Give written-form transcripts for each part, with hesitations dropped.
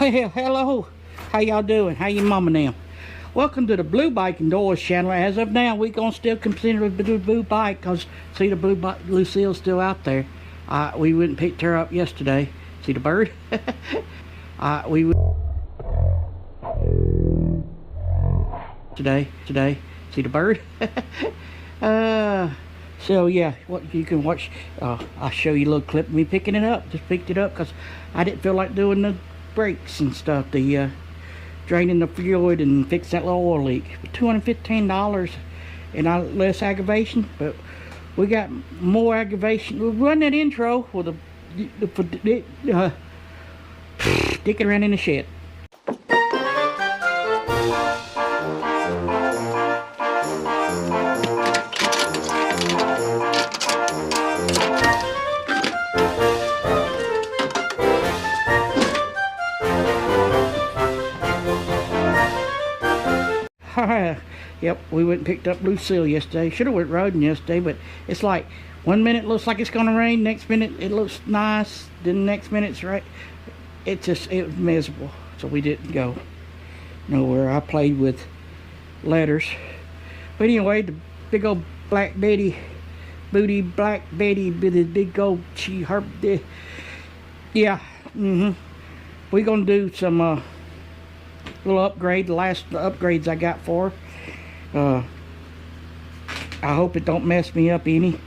Well, hello. How y'all doing? How you mama now? Welcome to the Blue Bike and Doors channel. As of now, we're going to still consider the blue bike because, see, the blue bike, Lucille's still out there. We went and picked her up yesterday. See the bird? Today. See the bird? So yeah, what you can watch, I'll show you a little clip of me picking it up. Just picked it up because I didn't feel like doing the brakes and stuff, the draining the fluid and fix that little oil leak. $215 and less aggravation, but we got more aggravation. We'll run that intro with dicking around in the shed. Yep, we went and picked up Lucille yesterday. Should have went riding yesterday, but it's like 1 minute it looks like it's gonna rain, next minute it looks nice, then next minute it's right. It was miserable, so we didn't go nowhere. I played with letters, but anyway, the big old Black Betty booty, Black Betty with his big old yeah. We're gonna do some little upgrade, the last upgrades I got for her. I hope it don't mess me up any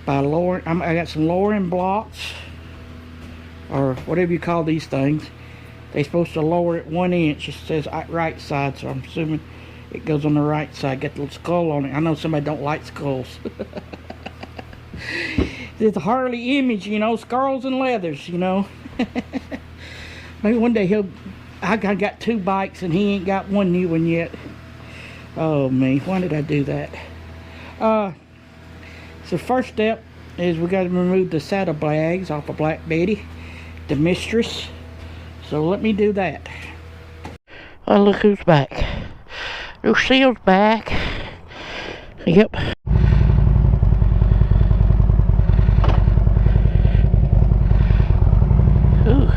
by lowering. I got some lowering blocks, or whatever you call these things. They're supposed to lower it 1 inch. It says right side, so I'm assuming it goes on the right side. Got the little skull on it. I know somebody don't like skulls. There's a Harley image, you know, skulls and leathers, you know. Maybe one day I got 2 bikes and he ain't got 1 new one yet. Oh me, why did I do that? So first step is we got to remove the saddlebags off of Black Betty, the Mistress. So let me do that. Oh, look who's back. Lucille's back. Yep. Ooh.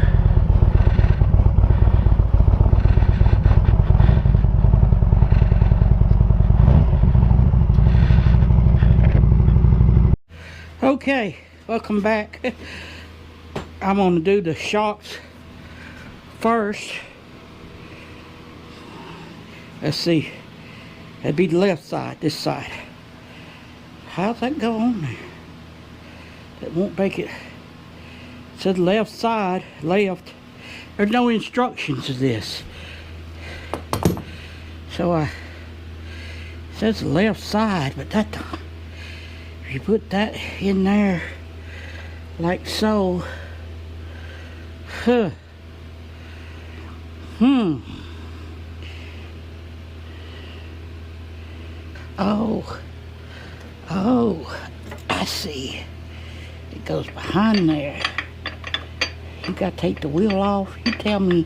Okay, welcome back. I'm gonna do the shocks first. Let's see. That'd be the left side, this side. How's that go on there? That won't make it. It says left side, left. There's no instructions to this. So it says left side, but that, if you put that in there like so, oh, I see. It goes behind there. You got to take the wheel off. You tell me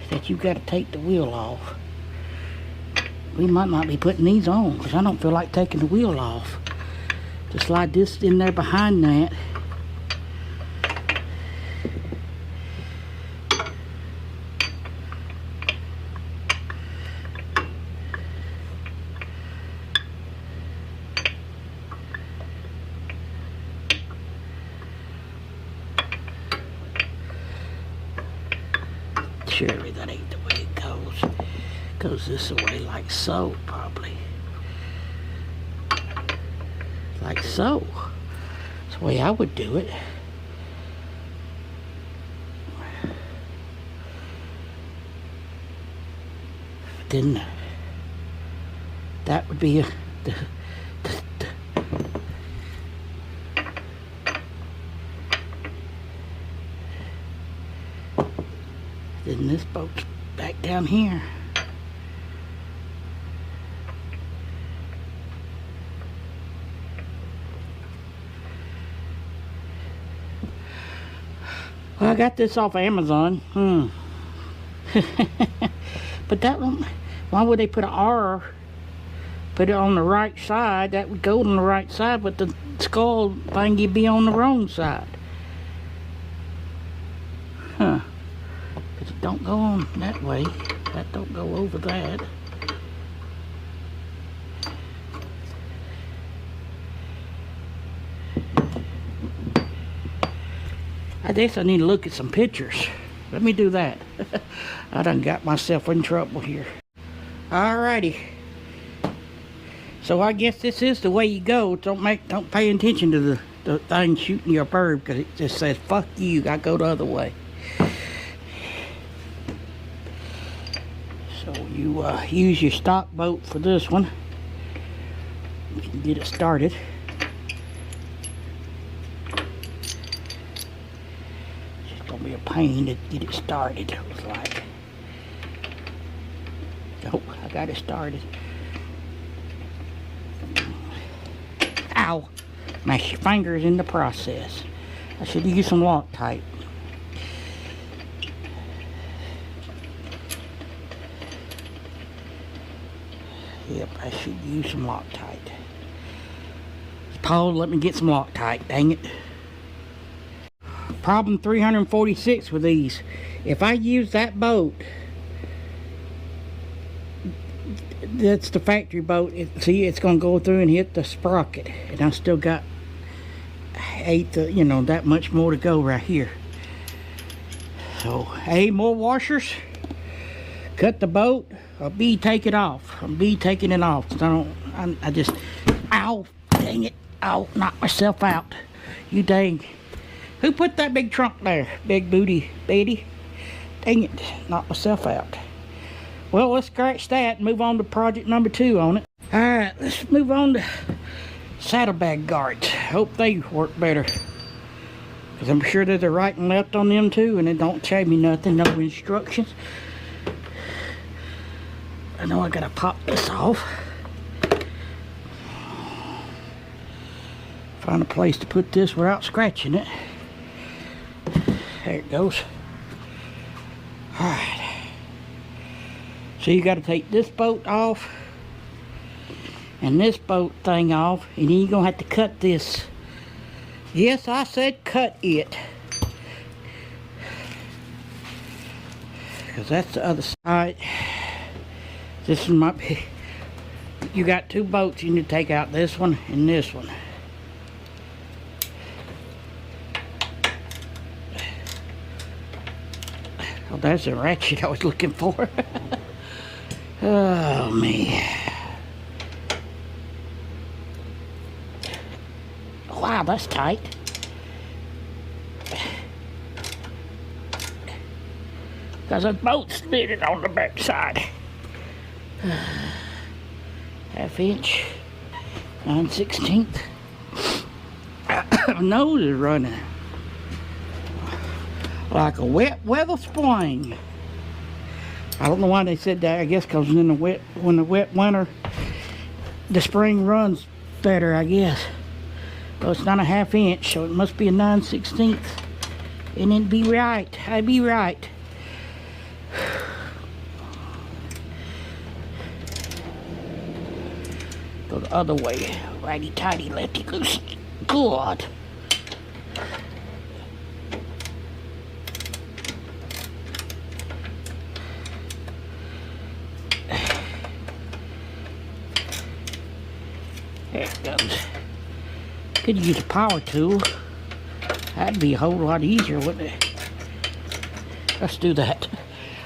that you got to take the wheel off. We might not be putting these on because I don't feel like taking the wheel off. Just slide this in there behind that. Surely that ain't the way it goes. It goes this way like so, probably. Like so. That's the way I would do it. Then that would be then this boat's back down here. Well, I got this off Amazon. But that one, why would they put an R, put it on the right side? That would go on the right side, but the skull thing would be on the wrong side. Huh. don't go on that way. That don't go over that. I guess I need to look at some pictures. Let me do that. I done got myself in trouble here. Alrighty. So I guess this is the way you go. Don't pay attention to the thing shooting your bird, because it just says fuck you. I go the other way. So you use your stock boat for this one. You can get it started. Be a pain to get it started. It was like, oh, I got it started. Ow! Mash your fingers in the process. I should use some Loctite. Yep, I should use some Loctite. Paul, let me get some Loctite. Dang it. Problem 346 with these. If I use that boat, that's the factory boat, see, it's going to go through and hit the sprocket, and I still got that much more to go right here. So A, more washers, cut the boat, or B, take it off. B, taking it off. I just, ow, dang it, ow, knocked myself out. You dang. Who put that big trunk there? Big booty Betty. Dang it, knocked myself out. Well, let's scratch that and move on to project number 2 on it. Alright, let's move on to Saddlebag Guards. Hope they work better, because I'm sure there's a right and left on them too, and it don't tell me nothing, no instructions. I know I gotta pop this off. Find a place to put this without scratching it. There it goes. Alright. So you got to take this boat off and this boat thing off, and then you're going to have to cut this. Yes, I said cut it, because that's the other side. Alright. This one might be... You got 2 boats. You need to take out this one and this one. Oh, that's the ratchet I was looking for. Oh, man. Wow, that's tight. Because the boat slid it on the back side. Half inch, 9/16. Nose is running like a wet weather spring. I don't know why they said that. I guess because in the wet winter, the spring runs better, I guess. Well, it's not a half inch, so it must be a 9/16. And it'd be right. I'd be right. Go the other way. Righty tighty, lefty loose. Good. There it goes. Could use a power tool. That'd be a whole lot easier, wouldn't it? Let's do that.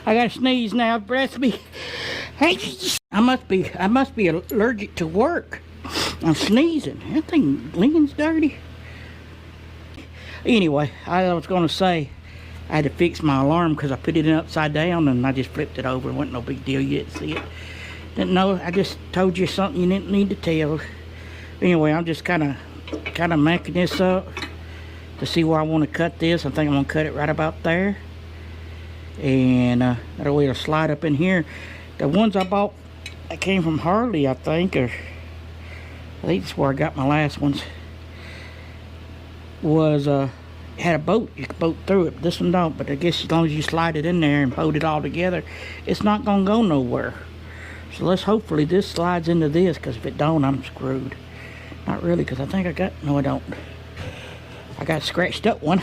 I gotta sneeze now. Bless me. Hey, I must be allergic to work. I'm sneezing. That thing leans dirty. Anyway, I was gonna say I had to fix my alarm because I put it in upside down and I just flipped it over. It wasn't no big deal. You didn't see it. Didn't know. I just told you something you didn't need to tell. Anyway, I'm just kind of making this up to see where I want to cut this. I think I'm gonna cut it right about there, and that way it'll slide up in here. The ones I bought, I came from Harley, I think, or I think that's where I got my last ones. Was had a boat, you could boat through it. This one don't, but I guess as long as you slide it in there and boat it all together, it's not gonna go nowhere. So let's hopefully this slides into this, because if it don't, I'm screwed. Not really, because I think I got, no I don't. I got a scratched up one.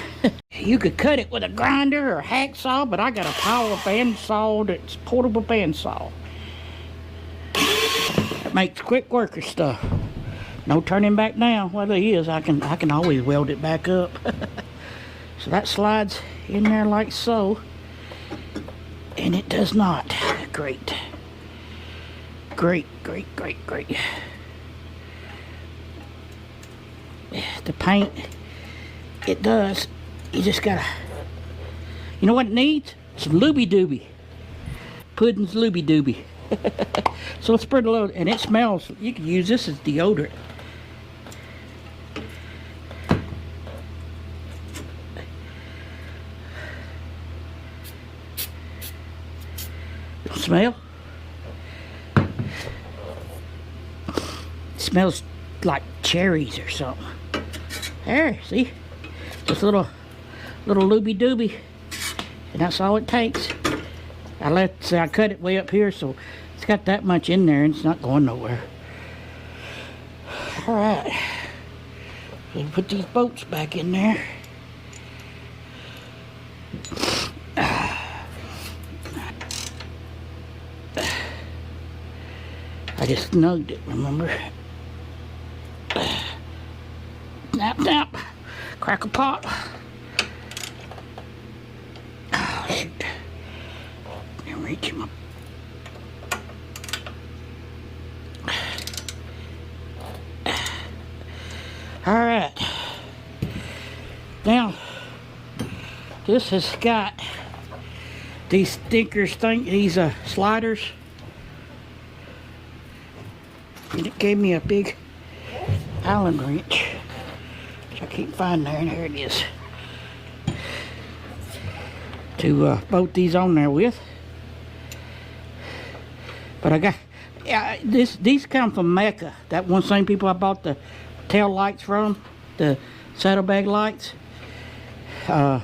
You could cut it with a grinder or a hacksaw, but I got a power bandsaw that's portable bandsaw. It makes quick worker stuff. No turning back now. Well, there is. I can always weld it back up. So that slides in there like so, and it does not. Great. Great, great, great, great. The paint, it does. You just gotta, you know what it needs? Some looby dooby. Pudding's looby dooby. So let's spread a little, and it smells. You can use this as deodorant. Smell? It smells like cherries or something. There, see? Just a little looby dooby, and that's all it takes. I cut it way up here, so it's got that much in there, and it's not going nowhere. All right, we'll put these bolts back in there. I just snugged it, remember? Snap, snap. Crackle pop. Oh, shoot. I'm reaching my... Alright. Now, this has got these stickers, these sliders. And it gave me a big Allen wrench, which I keep finding there, and here it is, to bolt these on there with. But I got, yeah, these come from Mecca. That one same people I bought the tail lights from, the saddlebag lights. Was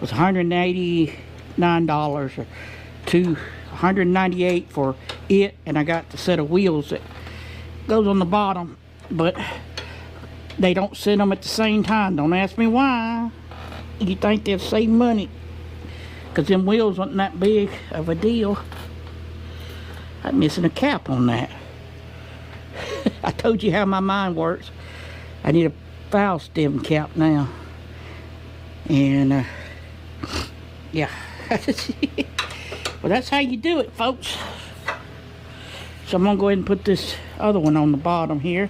$189 or $198 for it, and I got the set of wheels that goes on the bottom, but they don't send them at the same time. Don't ask me why. You think they'll save money, because them wheels wasn't that big of a deal. I'm missing a cap on that. I told you how my mind works. I need a foul stem cap now, and yeah. Well, that's how you do it, folks. So I'm gonna go ahead and put this other one on the bottom here.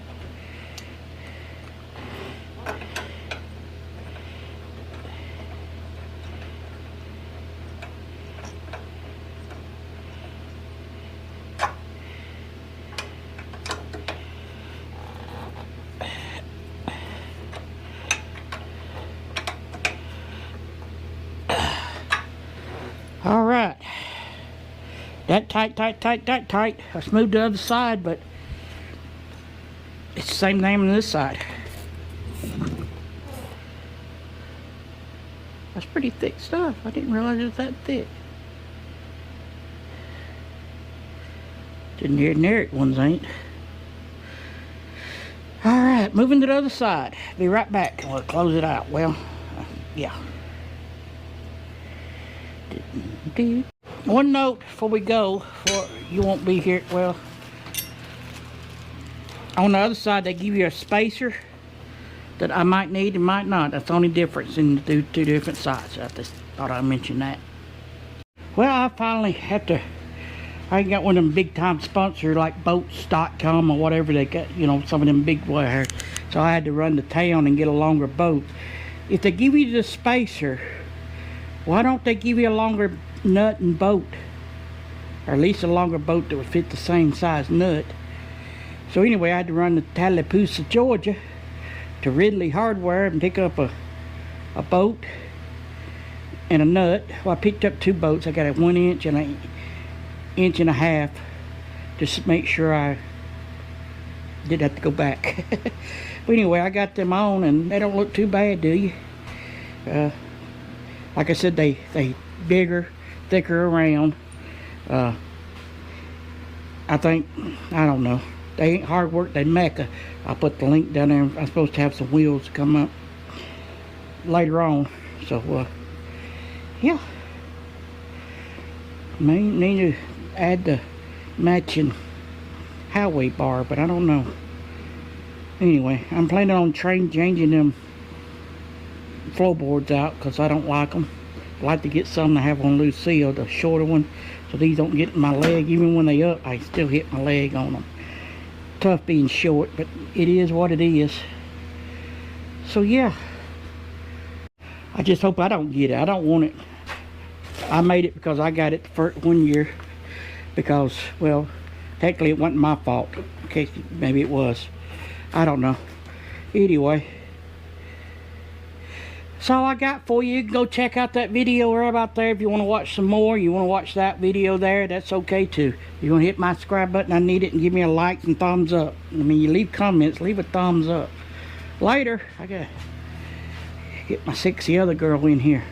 All right. That tight, tight, tight, tight, tight. I smoothed the other side, but it's the same name on this side. That's pretty thick stuff. I didn't realize it was that thick. The generic ones ain't. Alright, moving to the other side. Be right back. We'll close it out. Well, yeah. One note before we go, you won't be here. Well, on the other side they give you a spacer that I might need and might not. That's the only difference in the two different sides. I just thought I'd mention that. Well, I finally have to, I ain't got one of them big time sponsors like boats.com or whatever they got, you know, some of them big wires. So I had to run to town and get a longer boat. If they give you the spacer, why don't they give you a longer nut and bolt, or at least a longer bolt that would fit the same size nut? So anyway, I had to run to Tallapoosa, Georgia to Ridley Hardware and pick up a bolt and a nut. Well, I picked up two bolts. I got a 1 inch and an 1.5 inches, just to make sure I didn't have to go back. But anyway, I got them on, and they don't look too bad, do you? Like I said, they bigger, thicker around. I think, I don't know, they ain't hard work. They Mecca. I'll put the link down there. I'm supposed to have some wheels come up. later on. So yeah, need to add the matching highway bar, but I don't know. Anyway, I'm planning on changing them floorboards out because I don't like them. I like to get some to have on Lucille, the shorter one, so these don't get in my leg. Even when they up, I still hit my leg on them. Tough being short, but it is what it is. So yeah, I just hope I don't get it. I don't want it. I made it because I got it for 1 year, because, well, technically it wasn't my fault. Okay, maybe it was, I don't know. Anyway, that's all I got for you. You can go check out that video right about there if you want to watch some more. You want to watch that video there, that's okay too. You want to hit my subscribe button, I need it, and give me a like and thumbs up. I mean, you leave comments, leave a thumbs up. Later. I gotta get my sexy other girl in here.